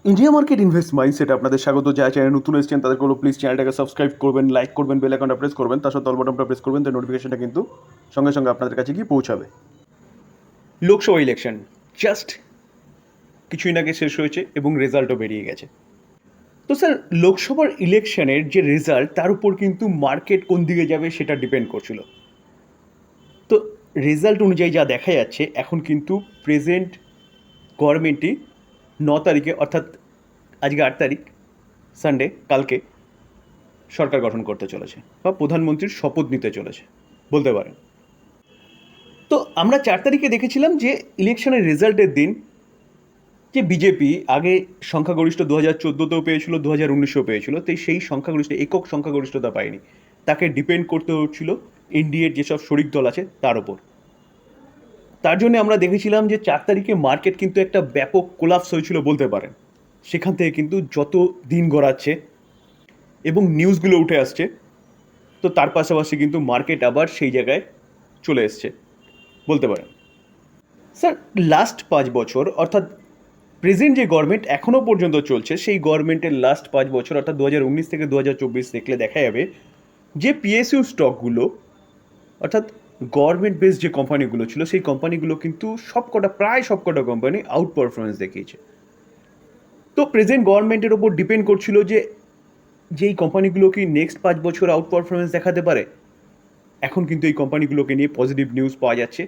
India market invest mindset আপনাদের স্বাগত। যারা চ্যানেল নতুন এসেছেন তাদেরগুলো প্লিজ চ্যানেলটাকে সাবস্ক্রাইব করবেন, লাইক করবেন, বেল আইকনটা প্রেস করবেন, তার সাথে অল বাটনটা প্রেস করবেন, তার নোটিফিকেশনটা কিন্তু সঙ্গে সঙ্গে আপনাদের কাছে গিয়ে পৌঁছাবে। লোকসভা ইলেকশন জাস্ট কিছুদিন আগে শেষ হয়েছে এবং রেজাল্টও বেরিয়ে গেছে। তো স্যার, লোকসভার ইলেকশনের যে রেজাল্ট তার উপর কিন্তু মার্কেট কোন দিকে যাবে সেটা ডিপেন্ড করছিল। তো রেজাল্ট অনুযায়ী যা দেখা যাচ্ছে এখন কিন্তু প্রেজেন্ট গভর্নমেন্টই 9 তারিখে, অর্থাৎ আজকে 8 তারিখ, সানডে, কালকে সরকার গঠন করতে চলেছে বা প্রধানমন্ত্রীর শপথ নিতে চলেছে বলতে পারেন। তো আমরা 4 তারিখে দেখেছিলাম যে ইলেকশনের রেজাল্টের দিন যে বিজেপি আগে সংখ্যাগরিষ্ঠ 2014তেও পেয়েছিল, 2019এও পেয়েছিল, তো সেই সংখ্যাগরিষ্ঠ একক সংখ্যাগরিষ্ঠতা পায়নি, তাকে ডিপেন্ড করতে হচ্ছিল এনডিএর যেসব শরিক দল আছে তার ওপর। তার জন্য আমরা দেখেছিলাম যে 4 তারিখে মার্কেট কিন্তু একটা ব্যাপক কোলাপস হয়েছিল বলতে পারেন। সেখান থেকে কিন্তু যত দিন গড়াচ্ছে এবং নিউজগুলো উঠে আসছে, তো তার পাশাপাশি কিন্তু মার্কেট আবার সেই জায়গায় চলে এসছে বলতে পারেন। স্যার, লাস্ট 5 বছর অর্থাৎ প্রেজেন্ট যে গভর্নমেন্ট এখনও পর্যন্ত চলছে সেই গভর্নমেন্টের লাস্ট 5 বছর অর্থাৎ 2019 থেকে 2024 দেখলে দেখা যাবে যে পিএসইউ স্টকগুলো অর্থাৎ গভর্নমেন্ট বেসড যে কোম্পানিগুলো ছিল সেই কোম্পানিগুলো কিন্তু প্রায় সবকটা কোম্পানি আউট পারফরমেন্স দেখিয়েছে। তো প্রেজেন্ট গভর্নমেন্টের ওপর ডিপেন্ড করছিল যে যেই কোম্পানিগুলো কি নেক্সট 5 বছর আউট পারফরমেন্স দেখাতে পারে। এখন কিন্তু এই কোম্পানিগুলোকে নিয়ে পজিটিভ নিউজ পাওয়া যাচ্ছে,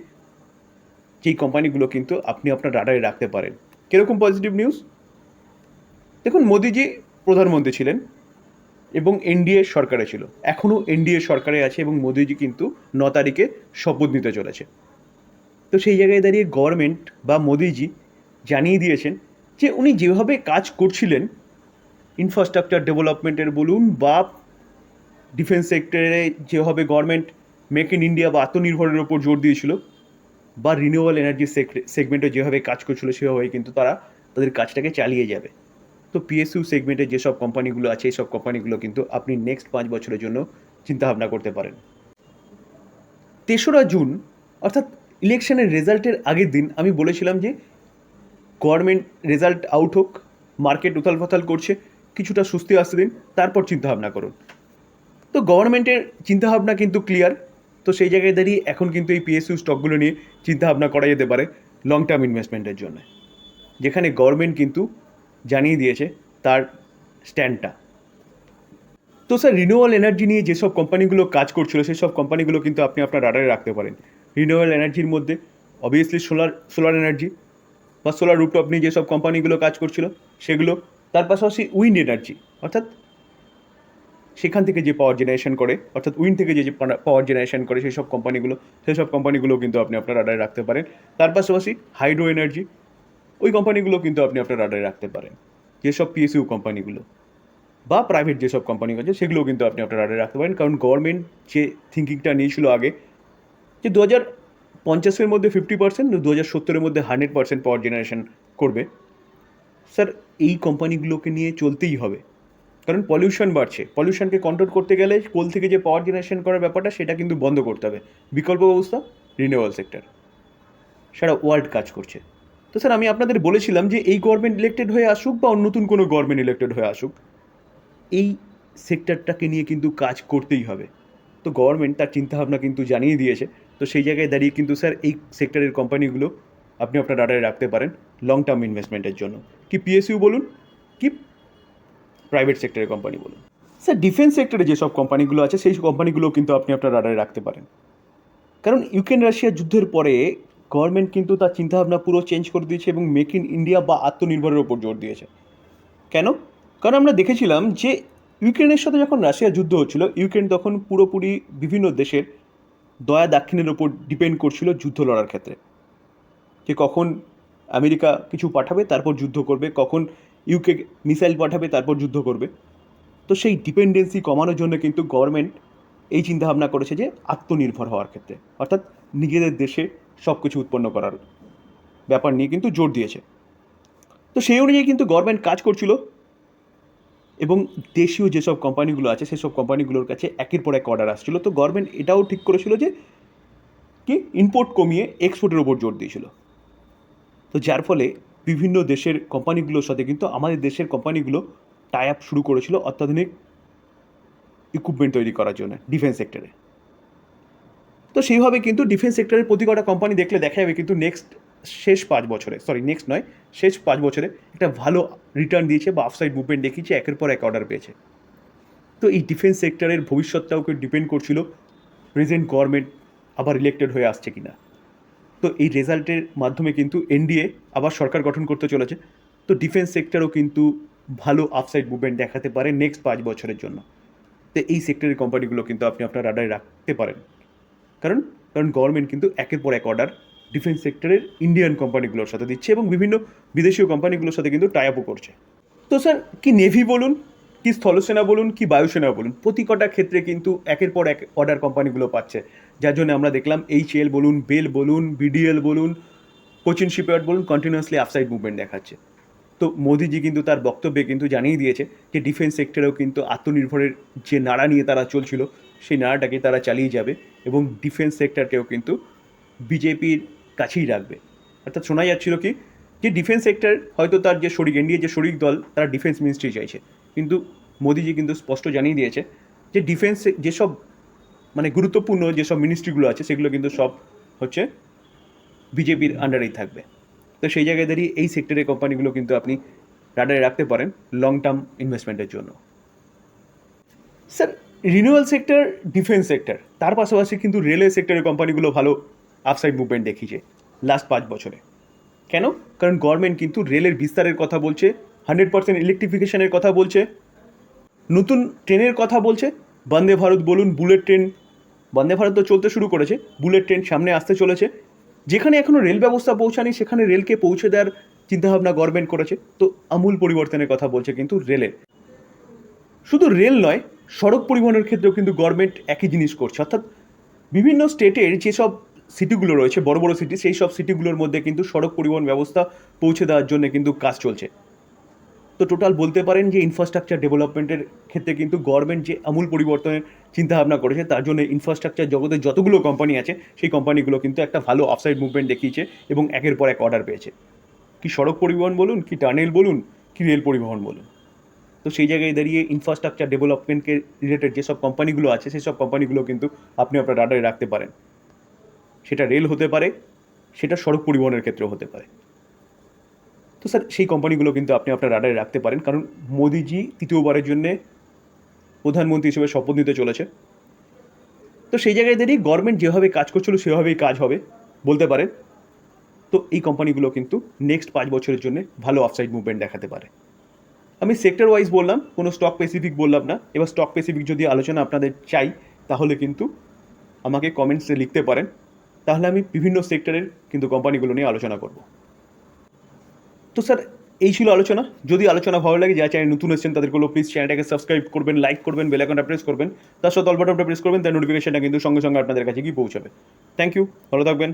যেই কোম্পানিগুলো কিন্তু আপনি আপনার রাডারে রাখতে পারেন। কীরকম পজিটিভ নিউজ? দেখুন, মোদিজি প্রধানমন্ত্রী ছিলেন এবং এনডিএ সরকারে ছিল, এখনও এনডিএ সরকারে আছে এবং মোদিজি কিন্তু 9 তারিখে শপথ নিতে চলেছে। তো সেই জায়গায় দাঁড়িয়ে গভর্নমেন্ট বা মোদিজি জানিয়ে দিয়েছেন যে উনি যেভাবে কাজ করছিলেন ইনফ্রাস্ট্রাকচার ডেভেলপমেন্টের বলুন বা ডিফেন্স সেক্টরে, যেভাবে গভর্নমেন্ট মেক ইন ইন্ডিয়া বা আত্মনির্ভরের ওপর জোর দিয়েছিল, বা রিনিউয়েবল এনার্জি সেগমেন্টে যেভাবে কাজ করছিল সেভাবেই কিন্তু তারা তাদের কাজটাকে চালিয়ে যাবে। তো পিএসইউ সেগমেন্টের যেসব কোম্পানিগুলো আছে এইসব কোম্পানিগুলো কিন্তু আপনি নেক্সট 5 বছরের জন্য চিন্তাভাবনা করতে পারেন। 3রা জুন অর্থাৎ ইলেকশনের রেজাল্টের আগের দিন আমি বলেছিলাম যে গভর্নমেন্ট রেজাল্ট আউট হোক, মার্কেট উথাল পাথাল করছে, কিছুটা স্বস্তি আসতে দিন, তারপর চিন্তাভাবনা করুন। তো গভর্নমেন্টের চিন্তাভাবনা কিন্তু ক্লিয়ার। তো সেই জায়গায় দাঁড়িয়ে এখন কিন্তু এই পিএসইউ স্টকগুলো নিয়ে চিন্তাভাবনা করা যেতে পারে লং টার্ম ইনভেস্টমেন্টের জন্য, যেখানে গভর্নমেন্ট কিন্তু জানিয়ে দিয়েছে তার স্ট্যান্ডটা। তো স্যার, রিনিউয়েবল এনার্জি নিয়ে যেসব কোম্পানিগুলো কাজ করছিল সেই সব কোম্পানিগুলো কিন্তু আপনি আপনার রাডারে রাখতে পারেন। রিনিউয়েবল এনার্জির মধ্যে অবভিয়াসলি সোলার এনার্জি বা সোলার রুফটপ নিয়ে যেসব কোম্পানিগুলো কাজ করছিল সেগুলো, তার পাশাপাশি উইন্ড এনার্জি অর্থাৎ সেখান থেকে যে পাওয়ার জেনারেশন করে, অর্থাৎ উইন্ড থেকে যে পাওয়ার জেনারেশন করে সেই সব কোম্পানিগুলো কিন্তু আপনি আপনার রাডারে রাখতে পারেন। তার পাশাপাশি হাইড্রো এনার্জি, ওই কোম্পানিগুলো কিন্তু আপনি আপনার রাডারে রাখতে পারেন। যেসব পিএসইউ কোম্পানিগুলো বা প্রাইভেট যেসব কোম্পানি আছে সেগুলোও কিন্তু আপনি আপনার রাডারে রাখতে পারেন। কারণ গভর্নমেন্ট যে থিঙ্কিংটা নিয়েছিল আগে যে 2050-এর মধ্যে 50%, 2070-এর মধ্যে 100% পাওয়ার জেনারেশন করবে, স্যার এই কোম্পানিগুলোকে নিয়ে চলতেই হবে। কারণ পলিউশন বাড়ছে, পলিউশনকে কন্ট্রোল করতে গেলে কোল থেকে যে পাওয়ার জেনারেশন করার ব্যাপারটা সেটা কিন্তু বন্ধ করতে হবে। বিকল্প ব্যবস্থা রিনিউয়েবল সেক্টর, সারা ওয়ার্ল্ড কাজ করছে। তো স্যার, আমি আপনাদের বলেছিলাম যে এই গভর্নমেন্ট ইলেক্টেড হয়ে আসুক বা নতুন কোনো গভর্নমেন্ট ইলেক্টেড হয়ে আসুক, এই সেক্টরটাকে নিয়ে কিন্তু কাজ করতেই হবে। তো গভর্নমেন্ট তার চিন্তাভাবনা কিন্তু জানিয়ে দিয়েছে। তো সেই জায়গায় দাঁড়িয়ে কিন্তু স্যার এই সেক্টরের কোম্পানিগুলো আপনি আপনার রাডারে রাখতে পারেন লং টার্ম ইনভেস্টমেন্টের জন্য, কি পিএসইউ বলুন কি প্রাইভেট সেক্টরের কোম্পানি বলুন। স্যার, ডিফেন্স সেক্টরে যেসব কোম্পানিগুলো আছে সেই কোম্পানিগুলো কিন্তু আপনি আপনার রাডারে রাখতে পারেন। কারণ ইউক্রেন রাশিয়া যুদ্ধের পরে গভর্নমেন্ট কিন্তু তার চিন্তাভাবনা পুরো চেঞ্জ করে দিয়েছে এবং মেক ইন ইন্ডিয়া বা আত্মনির্ভরের ওপর জোর দিয়েছে। কেন? কারণ আমরা দেখেছিলাম যে ইউক্রেনের সাথে যখন রাশিয়ার যুদ্ধ হচ্ছিল, ইউক্রেন তখন পুরোপুরি বিভিন্ন দেশের দয়া দাক্ষিণের ওপর ডিপেন্ড করছিল যুদ্ধ লড়ার ক্ষেত্রে, যে কখন আমেরিকা কিছু পাঠাবে তারপর যুদ্ধ করবে, কখন ইউকে মিসাইল পাঠাবে তারপর যুদ্ধ করবে। তো সেই ডিপেন্ডেন্সি কমানোর জন্য কিন্তু গভর্নমেন্ট এই চিন্তাভাবনা করেছে যে আত্মনির্ভর হওয়ার ক্ষেত্রে, অর্থাৎ নিজেদের দেশে সব কিছু উৎপন্ন করার ব্যাপার নিয়ে কিন্তু জোর দিয়েছে। তো সেই অনুযায়ী কিন্তু গভর্নমেন্ট কাজ করছিল এবং দেশীয় যেসব কোম্পানিগুলো আছে সেসব কোম্পানিগুলোর কাছে একের পর এক অর্ডার আসছিল। তো গভর্নমেন্ট এটাও ঠিক করেছিল যে কি ইম্পোর্ট কমিয়ে এক্সপোর্টের ওপর জোর দিয়েছিল। তো যার ফলে বিভিন্ন দেশের কোম্পানিগুলোর সাথে কিন্তু আমাদের দেশের কোম্পানিগুলো টাই আপ শুরু করেছিল অত্যাধুনিক ইকুইপমেন্ট তৈরি করার জন্য ডিফেন্স সেক্টরে। তো সেইভাবে কিন্তু ডিফেন্স সেক্টরের প্রতি কটা কোম্পানি দেখলে দেখা যাবে কিন্তু শেষ 5 বছরে, নেক্সট নয়, শেষ 5 বছরে একটা ভালো রিটার্ন দিয়েছে বা আফসাইড মুভমেন্ট দেখিয়েছে, একের পর এক অর্ডার পেয়েছে। তো এই ডিফেন্স সেক্টরের ভবিষ্যৎটাও ডিপেন্ড করছিল প্রেজেন্ট গভর্নমেন্ট আবার ইলেক্টেড হয়ে আসছে কিনা। তো এই রেজাল্টের মাধ্যমে কিন্তু এনডিএ আবার সরকার গঠন করতে চলেছে। তো ডিফেন্স সেক্টরও কিন্তু ভালো আপসাইড মুভমেন্ট দেখাতে পারে নেক্সট 5 বছরের জন্য। তো এই সেক্টরের কোম্পানিগুলো কিন্তু আপনি আপনার রাডারে রাখতে পারেন, কারণ গভর্নমেন্ট কিন্তু একের পর এক অর্ডার ডিফেন্স সেক্টরের ইন্ডিয়ান কোম্পানিগুলোর সাথে দিচ্ছে এবং বিভিন্ন বিদেশীয় কোম্পানিগুলোর সাথে কিন্তু টাই আপও করছে। তো স্যার, কি নেভি বলুন, কি স্থলসেনা বলুন, কি বায়ুসেনা বলুন, প্রতি কটা ক্ষেত্রে কিন্তু একের পর এক অর্ডার কোম্পানিগুলো পাচ্ছে, যার জন্য আমরা দেখলাম এইচএএল বলুন, বেল বলুন, বিডিএল বলুন, কোচিন শিপইয়ার্ড বলুন, কন্টিনিউয়াসলি আপসাইড মুভমেন্ট দেখাচ্ছে। তো মোদিজি কিন্তু তার বক্তব্যে কিন্তু জানিয়ে দিয়েছে যে ডিফেন্স সেক্টরেও কিন্তু আত্মনির্ভরের যে নাড়া নিয়ে তারা চলছিল সেই নাড়াটাকে তারা চালিয়ে যাবে এবং ডিফেন্স সেক্টরকেও কিন্তু বিজেপির কাছেই রাখবে। অর্থাৎ শোনা যাচ্ছিল কি যে ডিফেন্স সেক্টর হয়তো তার যে শরিক এনডিএ যে শরিক দল তারা ডিফেন্স মিনিস্ট্রি চাইছে, কিন্তু মোদিজি কিন্তু স্পষ্ট জানিয়ে দিয়েছে যে ডিফেন্স যেসব গুরুত্বপূর্ণ যেসব মিনিস্ট্রিগুলো আছে সেগুলো কিন্তু সব হচ্ছে বিজেপির আন্ডারেই থাকবে। তো সেই জায়গায় দাঁড়িয়ে এই সেক্টরের কোম্পানিগুলো কিন্তু আপনি রাডারে রাখতে পারেন লং টার্ম ইনভেস্টমেন্টের জন্য। Sir, renewal sector, defence sector, তার পাশাপাশি কিন্তু রেলওয়ে সেক্টরের কোম্পানিগুলো ভালো আপসাইড মুভমেন্ট দেখিয়েছে লাস্ট 5 বছরে। কেন? কারণ গভর্নমেন্ট কিন্তু রেলের বিস্তারের কথা বলছে, 100% ইলেকট্রিফিকেশনের কথা বলছে, নতুন ট্রেনের কথা বলছে, বন্দে ভারত বলুন, বুলেট ট্রেন, বন্দে ভারত তো চলতে শুরু করেছে, বুলেট ট্রেন সামনে আসতে চলেছে। যেখানে এখনও রেল ব্যবস্থা পৌঁছায়নি সেখানে রেলকে পৌঁছে দেওয়ার চিন্তাভাবনা গভর্নমেন্ট করেছে। তো আমূল পরিবর্তনের কথা বলছে কিন্তু রেলের। শুধু রেল নয়, সড়ক পরিবহনের ক্ষেত্রেও কিন্তু গভর্নমেন্ট একই জিনিস করছে। অর্থাৎ বিভিন্ন স্টেটের যেসব সিটিগুলো রয়েছে, বড় বড় সিটি, সেই সব সিটিগুলোর মধ্যে কিন্তু সড়ক পরিবহন ব্যবস্থা পৌঁছে দেওয়ার জন্য কিন্তু কাজ চলছে। তো টোটাল বলতে পারেন যে ইনফ্রাস্ট্রাকচার ডেভেলপমেন্টের ক্ষেত্রে কিন্তু গভর্নমেন্ট যে আমূল পরিবর্তনের চিন্তাভাবনা করেছে, তার জন্য ইনফ্রাস্ট্রাকচার জগতে যতগুলো কোম্পানি আছে সেই কোম্পানিগুলো কিন্তু একটা ভালো আপসাইড মুভমেন্ট দেখিয়েছে এবং একের পর এক অর্ডার পেয়েছে। কি সড়ক পরিবহন বলুন, কি টানেল বলুন, কি রেল পরিবহন বলুন। তো সেই জায়গায় দাঁড়িয়ে ইনফ্রাস্ট্রাকচার ডেভেলপমেন্টকে রিলেটেড যেসব কোম্পানিগুলো আছে সেই সব কোম্পানিগুলো কিন্তু আপনি আপনার রাডারে রাখতে পারেন। সেটা রেল হতে পারে, সেটা সড়ক পরিবহনের ক্ষেত্রেও হতে পারে। তো স্যার, সেই কোম্পানিগুলো কিন্তু আপনি আপনার রাডারে রাখতে পারেন, কারণ মোদিজি তৃতীয়বারের জন্যে প্রধানমন্ত্রী হিসেবে শপথ নিতে চলেছে। তো সেই জায়গায় দাঁড়িয়ে গভর্নমেন্ট যেভাবে কাজ করছিল সেভাবেই কাজ হবে বলতে পারেন। তো এই কোম্পানিগুলো কিন্তু নেক্সট 5 বছরের জন্য ভালো আপসাইড মুভমেন্ট দেখাতে পারে। আমি সেক্টর ওয়াইজ বললাম, কোনো স্টক স্পেসিফিক বললাম না। এবার স্টক স্পেসিফিক যদি আলোচনা আপনাদের চাই তাহলে কিন্তু আমাকে কমেন্টসে লিখতে পারেন, তাহলে আমি বিভিন্ন সেক্টরের কিন্তু কোম্পানিগুলো নিয়ে আলোচনা করব। তো স্যার, এই ছিল আলোচনা। যদি আলোচনা ভালো লাগে, যা চ্যানেল নতুন এসেছেন তাদেরগুলো প্লিজ চ্যানেলটাকে সাবস্ক্রাইব করবেন, লাইক করবেন, বেল আইকনটা প্রেস করবেন, তার সাথে অল বাটনটা প্রেস করবেন, তার নোটিফিকেশনটা কিন্তু সঙ্গে সঙ্গে আপনাদের কাছে গিয়ে পৌঁছাবে। থ্যাংক ইউ, ভালো থাকবেন।